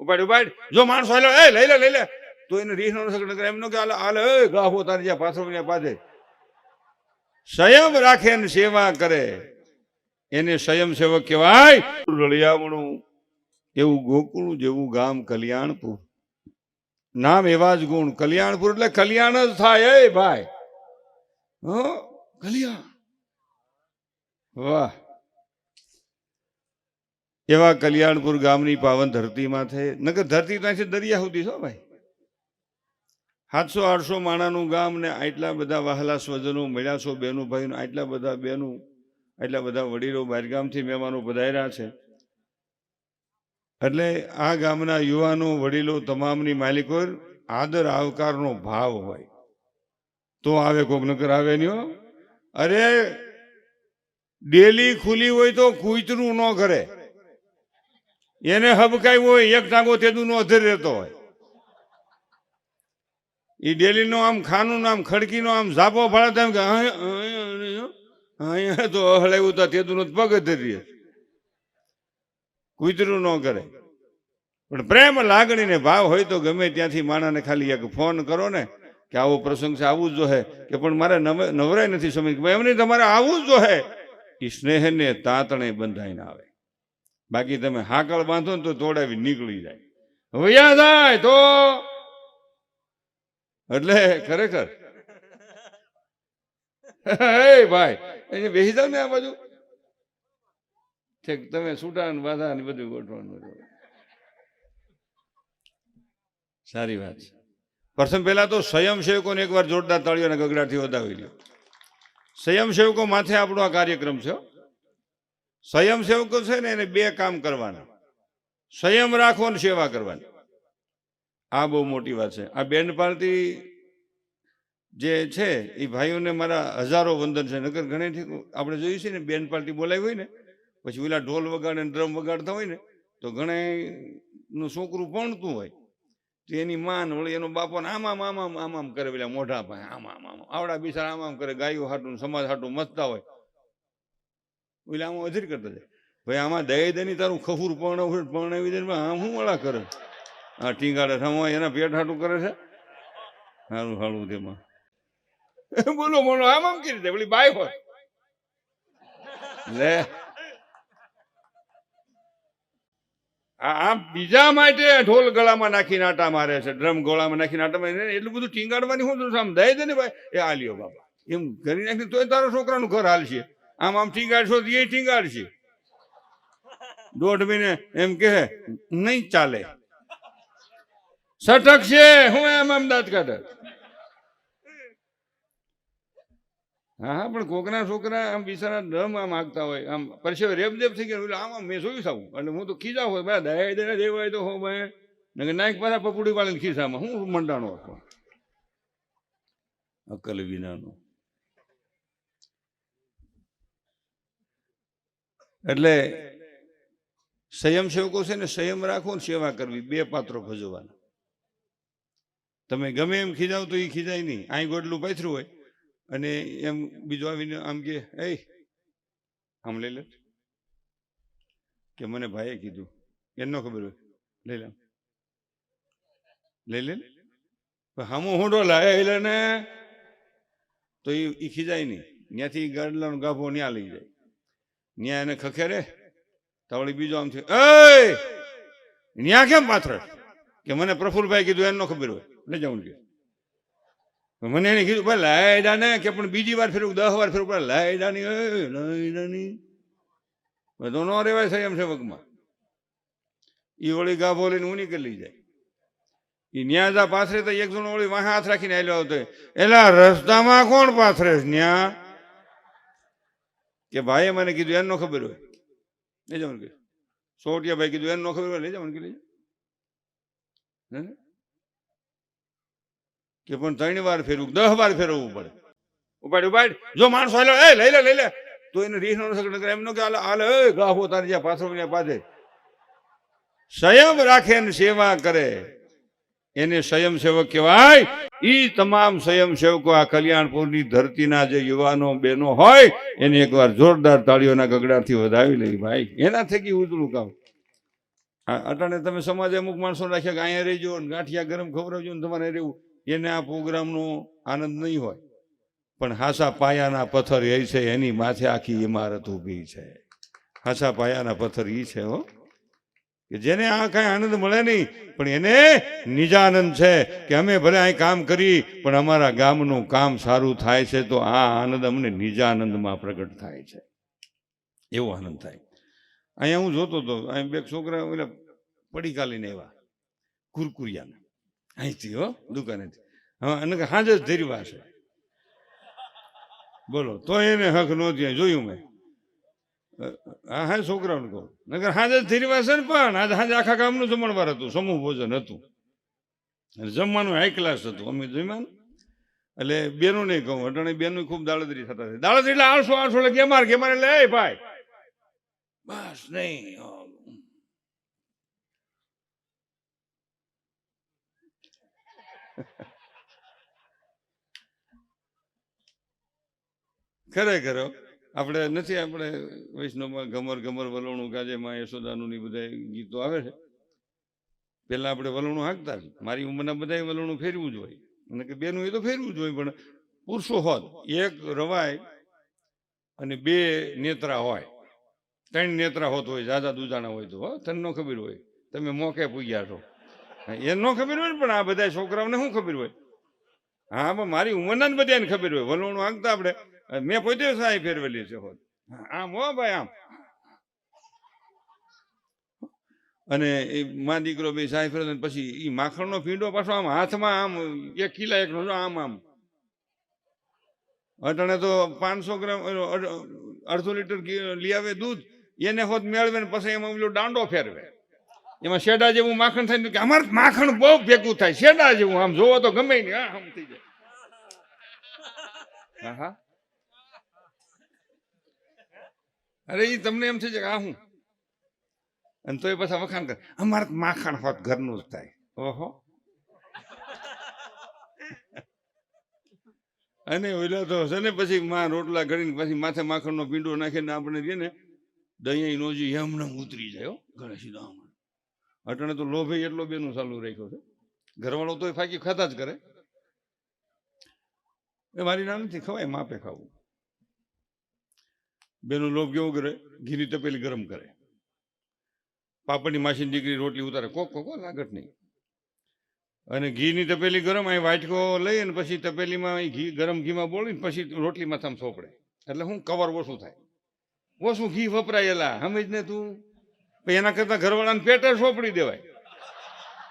ઉપાડ જો માણસો હાલો એ લઈ લે તો એને રીહ નો શકે એમ નો કે હાલ એ ગાહો તારી જ્યાં પાછો પાછે સંયમ રાખે ને સેવા કરે એને સ્વયં સેવક કહેવાય. રળિયામણું એવું ગોકુળ જેવું ગામ કલ્યાણપુર, નામ એવા જ ગુણ. કલ્યાણપુર એટલે કલ્યાણ જ થાય એ ભાઈ. કલ્યાણ, વાહ. એવા કલ્યાણપુર ગામની પાવન ધરતીમાં છે. નકર ધરતી ત્યાંથી દરિયા સુધી છો ભાઈ. 700-800 માણાનું ગામ ને આટલા બધા વહાલા સ્વજનો મળ્યા છો, બેનું ભાઈ, આટલા બધા બેનું, આટલા બધા વડીલો બહારગામથી મહેમાનો પધાર્યા છે. એટલે આ ગામના યુવાનો વડીલો તમામની માલિકો આદર આવકારનો ભાવ હોય તો આવે, કોક નકર આવે નહીં. અરે ડેલી ખુલી હોય તો કૂતરું ન કરે, એને હબકાયું હોય એક ટાંગો તેદું નો અધર રહેતો હોય. એ ડેલી નો આમ ખાનું આમ ખડકી નો આમ ઝાપો ફાળે એમ કે અહીંયા તો હળાયું તો તેદું પગ ધરી, કૂતરું ન કરે. પણ પ્રેમ લાગણી ને ભાવ હોય તો ગમે ત્યાંથી માણાને ખાલી એક ફોન કરો ને કે આવો પ્રસંગ છે, આવું જ જોહે, કે પણ મારે નવરાય નથી સમજ, એમ નહીં, તમારે આવું જ જોહે. એ સ્નેહને તાતણે બંધાઈને આવે. બાકી તમે હાકળ બાંધો ને તો તોડાવી નીકળી જાય, વયા જાય તો. એટલે ખરેખર ભાઈ એને બેસી જાવ ને આ બાજુ, તમે છૂટા ને બાધા ને બધું ગોઠવાનું. સારી વાત છે. પ્રથમ પહેલા તો સ્વયંસેવકોને એકવાર જોરદાર તાળીઓના ગગડાથી વધાવી લ્યો. સ્વયંસેવકો માથે આપણો આ કાર્યક્રમ છે. સ્વયંસેવકો છે ને એને 2 કામ કરવાના, સંયમ રાખવો ને સેવા કરવાની. આ બહુ મોટી વાત છે. આ બેન્ડ પાર્ટી જે છે એ ભાઈઓને મારા હજારો વંદન છે. નકર ઘણી આપણે જોયું છે ને, બેન્ડ પાર્ટી બોલાવી હોય ને પછી ઓલા ઢોલ વગાડે ને ડ્રમ વગાડતા હોય ને તો ઘણાનું છોકરું ભણતું હોય તો એની માન વળી એનો બાપો ને આમ કરે, પેલા મોઢા પાસે આમ આવડા બિચારા આમ કરે, ગાયો હાટું સમાજ હાટું મથતા હોય, ઓલા આમાં અધીર કરતા જાય. ભાઈ આમાં દઈ દઈ તારું ખફૂર પરણાવી દે, આમ શું વળા કરે, હા ટીંગાડે એના પેટ હાટું કરે છે. સારું હાડું તેમાં બોલો બોલો આમ કરી દે, પેલી બાઈ હોય લે. આમ બીજા માટે ઢોલ ગળામાં નાખીને આટા મારે છે, ડ્રમ ગોળામાં નાખીને આટા મારે, એટલું બધું ટીંગાડવાની શું આમ દઈ દે ને ભાઈ, એ આલ્યો બાપા એમ કરી નાખી તોય તારો છોકરાનું ઘર હાલશે. આમ ટીંગાડશો તો એ ટીંગાડશે. 1.5 મહિને એમ કે નહીં ચાલે, સટક છે હું એમ અમદાવાદ કાઢે. હા પણ કોકના છોકરા આમ બિચારા ડ્રમ આમ આગતા હોય, આમ પરસેવે રેપદેપ થઈ ગયા. આમ મેં જોયું સાવું એટલે હું તો ખીજા હોય ભાઈ, દયા દઈને દેવાય તો હો ભાઈ, નાઈક પાછા પપુડી વાળીને ખીસામાં હું મંડાણો હતો અકલ વિનાનો. એટલે સ્વયંસેવકો છે ને સંયમ રાખવો ને સેવા કરવી, 2 પાત્રો ભજવવાના. તમે ગમે એમ ખીજાવ તો એ ખીજાય નહીં. અહીં ગોડલું પાથર્યું હોય અને એમ બીજો આવીને આમ કે એ આમ લઈ લે, કે મને ભાઈએ કીધું, એને ન ખબર હોય, લઈ લે હામો હુંડો લાય ને તો એ ખીજાય નહીં. ત્યાંથી ગાડલાનો ગાભો ન્યા લઈ જાય, ન્યા એને ખખેરે તાવળી બીજો આમ છે, એ ન્યા કેમ પાથરે, કે મને પ્રફુલભાઈ કીધું, એને ન ખબર હોય, લઈ જાઉં કે મને એને કીધું ભાઈ લાયડા ને, કે પણ બીજી વાર ફેરવું 10 વાર ફેરવું પડે, લાયડાની બધો ન રેવાય સ્વયંસેવકમાં. એ વળી ગાભો લઈને ઊની કરી લઈ જાય. એ ન્યાજા પાથરે તો એક જણો વળી વાહ હાથ રાખીને આવેલો આવતો, એલા રસ્તામાં કોણ પાથરે ન્યા, કે ભાઈએ મને કીધું, એને ન ખબર હોય, લઈ જવાનું કે સોટિયા ભાઈ કીધું, એને ન ખબર હોય, લઈ જવાનું કે લઈ જાવ, કે પણ 3 વાર ફેરવું 10 વાર ફેરવવું પડે. ઉપાડ જો માણસો હાલો એ લઈ લે તો એને રીહ નો શકે, એમ નો કે હાલ એ ગાહો તારી જ્યાં પાછળ પાછે. સંયમ રાખે ને સેવા કરે એને સ્વયંસેવક કહેવાય. ઈ તમામ સ્વયંસેવકો આ કલ્યાણપુરની ધરતીના જે યુવાનો બહેનો હોય એને એકવાર જોરદાર તાળીઓના ગગડાથી વધાવી લઈ ભાઈ, એના થકી ઉજળું કામ. અટાણે તમે સમાજે અમુક માણસો રાખ્યા કે અહીંયા રહેજો ને ગાંઠિયા ગરમ ખવડાવજો ને તમારે રહેવું, એને આ પ્રોગ્રામનો આનંદ નહીં હોય. પણ હાસા પાયાના પથ્થર એ છે, એની માથે આખી ઇમારત ઊભી છે. હાસા પાયાના પથ્થર એ છે હો, કે જેને આ કાંઈ આનંદ મળે નહીં, પણ એને નિજાનંદ છે કે અમે ભલે અહીં કામ કરી પણ અમારા ગામનું કામ સારું થાય છે તો આ આનંદ અમને નિજાનંદમાં પ્રગટ થાય છે, એવો આનંદ થાય. અહીંયા હું જોતો હતો, અહીં બે છોકરા ઓલા પડીકા લઈને આવ્યા કુરકુરિયાના અહીંથી હો દુકાનેથી. હવે અને હાજ જ ધીરવા છે, બોલો તો એને હક નહોતી જોયું મેં. હા હા છોકરાઓને કહું નગર હાજર ધીરવા છે ને, પણ આજે હાજે આખા ગામનું જમણવાર હતું, સમૂહ ભોજન હતું, જમવાનું હાઈ ક્લાસ હતું. અમે જમ્યા એટલે બેનું નહીં કહું, અટાણે બેનું ખૂબ દાળદરી થતા છે. દાળદરી એટલે 800 એટલે ગેમાર એટલે એ ભાઈ બસ નહીં. ખરેખર આપણે નથી, આપણે વૈષ્ણવમાં ઘમર ઘમર વલોણું ગાજે માં યશોદાનું ની બધા ગીતો આવે છે. પેલા આપણે વલોણું હાંકતા, મારી ઉંમરના બધા વલોણું ફેરવું જ હોય, અને કે બેનું એ તો ફેરવું જ હોય, પણ પુરુષો હોત એક રવાય અને 2 નેત્રા હોય, 3 નેત્રા હોત હોય, જાજા દુજાણા હોય તો તને ન ખબર હોય, તમે મોકે પૂગ્યા છો, એ ન ખબર હોય ને. પણ આ બધા છોકરાઓને શું ખબર હોય? હા પણ મારી ઉંમરના જ બધાને ખબર હોય. વલોણું હાંકતા આપણે, મેં પોતે સાહેબ ફેરવેલી છે હોત, આમ હો ભાઈ આમ. અને એ મા દીકરો બે સાહેબ ફેરવે, પછી એ માખણનો પીંડો પાછો આમ હાથમાં આમ 1 કિલા એકનો આમ આમ. અટાણે તો 500 ગ્રામ 1/2 લીટર લઈ આવે દૂધ, એને હોત મેળવે ને પછી એમાં પેલો દાંડો ફેરવે, એમાં શેડા જેવું માખણ થાય કે અમારે માખણ બહુ ભેગું થાય, શેડા જેવું આમ જોવો તો ગમે નહીં, આમ થઈ જાય. હા હા, અરે એ તમને એમ થઈ જાય કે આ હું, અને તો એ પાછા વખાણ કરે અમારે માખણ હોત ઘરનું જ થાય. ઓહો, અને ઓલા તો છે ને પછી માં રોટલા ઘડીને પછી માથે માખણનો પીંડો નાખીને આપણે છે ને દહીં નોજી એમને ઉતરી જાય ગણેશ સીધા. અટાણે તો લોભે એટલો બેનું ચાલુ રાખ્યો છે, ઘરવાળો તો ફાંકી ખાતા જ કરે. એ મારી ના નથી, ખવાય માપે ખાવું. બેનું લોભ કેવો કરે, ઘીની તપેલી ગરમ કરે, પાપડની માસીની દીકરી રોટલી ઉતારે, કોક લાગત નહીં, અને ઘીની તપેલી ગરમ, અહીં વાટકો લઈ અને પછી તપેલીમાં ઘી ગરમ ઘીમાં બોળીને પછી રોટલી માથામાં સોપડે, એટલે શું કવર ઓછું થાય, ઓછું ઘી વપરાયેલા સમજ ને તું. એના કરતા ઘરવાળાને પેટ જ સોપડી દેવાય,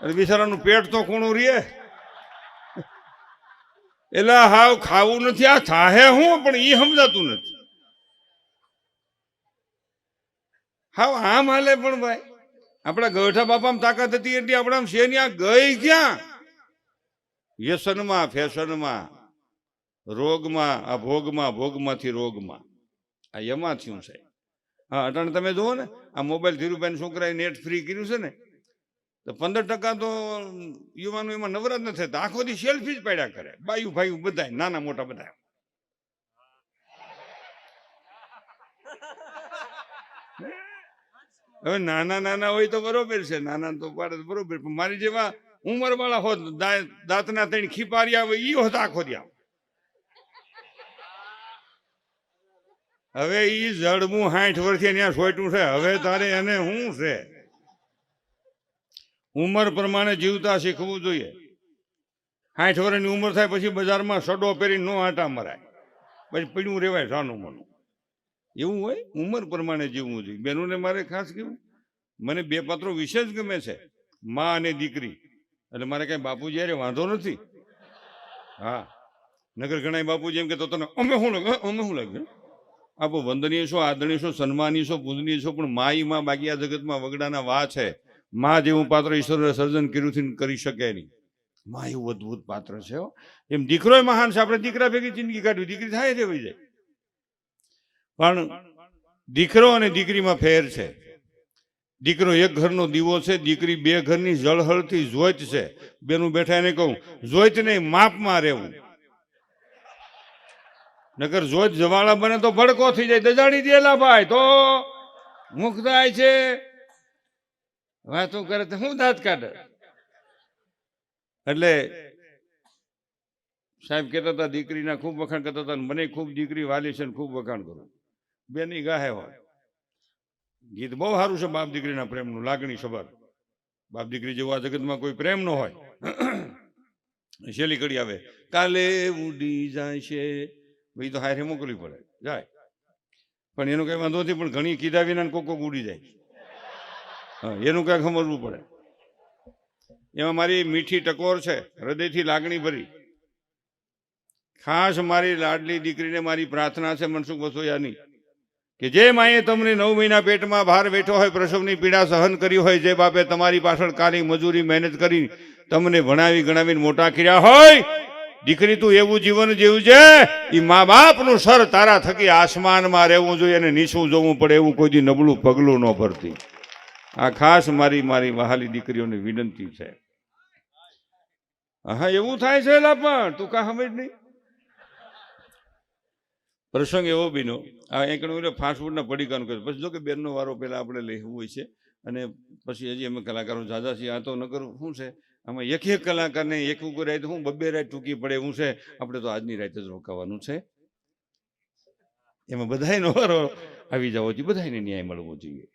અને બિચારાનું પેટ તો કોણું રે, એટલે હાવ ખાવું નથી, આ થાહે હું પણ એ સમજાતું નથી. હાવ આમ હાલે પણ ભાઈ, આપણા ગૌઠા બાપામાં તાકાત હતી એટલી આપણા શેની આ ગઈ ક્યાં? વ્યસનમાં, ફેશનમાં, રોગમાં, આ ભોગમાં, ભોગમાંથી રોગમાં, આ એમાં થયું છે. હા અટાણે તમે જુઓ ને, આ મોબાઈલ ધીરુભાઈ છોકરાએ નેટ ફ્રી કર્યું છે ને, તો 15% તો યુવાનો એમાં નવરાત નથી થતા, આખો દી સેલ્ફી જ પાડ્યા કરે, બાયું ભાઈ બધા નાના મોટા બધા. હવે નાના નાના હોય તો બરોબર છે, નાના તો પાડે તો બરોબર, પણ મારી જેવા ઉંમર વાળા હોત, દાંતના 3 ખીપારિયા હોય ઈ હોત આખો દી. હવે ઈ જડમું 60 વર્ષથી ત્યાં સોયટું છે, હવે તારે એને શું છે? ઉંમર પ્રમાણે જીવતા શીખવું જોઈએ. 60 વર્ષની ઉંમર થાય પછી બજારમાં સડો પહેરીને નો આટા મરાય, પછી પીડ્યું રેવાય સાનું મનું, એવું હોય. ઉંમર પ્રમાણે જીવવું જોઈએ. બહેનોને મારે ખાસ કેવું, મને 2 પાત્રો વિશેષ ગમે છે, મા અને દીકરી. એટલે મારે કઈ બાપુજી અરે વાંધો નથી. હા નગર ઘણા બાપુજી એમ કે તો તને અમે શું લાગે, અમે શું લાગે, આપો વંદનીય છો, આદરણીય છો, સન્માનીય છો, પૂજનીય છો, પણ માઈ માં બાકી આ જગતમાં વગડાના વા છે. માં જેવું પાત્ર ઈશ્વરે સર્જન કર્યું કરી શકે નહીં. માં એવું અદભુત પાત્ર છે. એમ દીકરો મહાન છે, આપણે દીકરા ભેગી જિંદગી કાઢવી, દીકરી થાય રેવી જાય, પણ દીકરો અને દીકરીમાં ફેર છે. દીકરો એક ઘરનો દીવો છે, દીકરી 2 ઘરની જળહળતી જોઈત છે. બેનું બેઠા એને કહું, જોઈત નહીં માપમાં રહેવું, નકર જોઈત જવાળા બને તો ભડકો થઈ જાય, દજાડી દેલા ભાઈ તો મુખ થાય છે. વાતો કરે તો હું દાંત કાઢે. એટલે સાહેબ કહેતા હતા દીકરીના ખૂબ વખાણ કરતા હતા, મને ખૂબ દીકરી વાલી છે ને ખૂબ વખાણ કરું. બેની ગાહે હોય ગીત બહુ સારું છે, બાપ દીકરીના પ્રેમનું, લાગણી સબર. બાપ દીકરી જેવું આ જગતમાં કોઈ પ્રેમ ન હોય. છેલ્લી કડી આવે, કાલે ઉડી જાય છે, ભાઈ તો હારે મોકલવી પડે, જાય. પણ એનું કઈ વાંધો નથી, પણ ઘણી કીધા વિના કોક ઉડી જાય. હા, એનું કઈ સમજવું પડે. એમાં મારી મીઠી ટકોર છે, હૃદયથી લાગણી ભરી. ખાસ મારી લાડલી દીકરીને મારી પ્રાર્થના છે મનસુખ વસોયાની, કે જે માએ તમને 9 મહિના પેટમાં બહાર બેઠો હોય, પ્રસવની પીડા સહન કરી હોય, જે બાપે તમારી પાછળ કાલી મજૂરી મહેનત કરી તમને ભણાવી ગણાવીને મોટા કર્યા હોય, દીકરી તું એવું જીવન જીવજે, એ મા બાપનું સર તારા થકી આસમાનમાં રહેવું જોઈએ અને નીચું જોવું પડે એવું કોઈ દી નબળું પગલું ન ભરતી. આ ખાસ મારી વહાલી દીકરીઓની વિનંતી છે. હા, એવું થાય છે પણ તું કા સમજ નહીં. પ્રસંગ એવો બીનો, આ એક ફાસ્ટફૂડના પડીકાનું કહે, પછી જો કે બેનનો વારો પહેલાં આપણે લેવું હોય છે, અને પછી હજી અમે કલાકારો ઝાઝા છીએ. આ તો નગર શું છે, આમાં એક કલાકારને એક રાત હું 2 રાત ટૂંકી પડે એવું છે. આપણે તો આજની રાત જ રોકાવાનું છે. એમાં બધાયનો વારો આવી જવો જોઈએ, બધાને ન્યાય મળવો જોઈએ.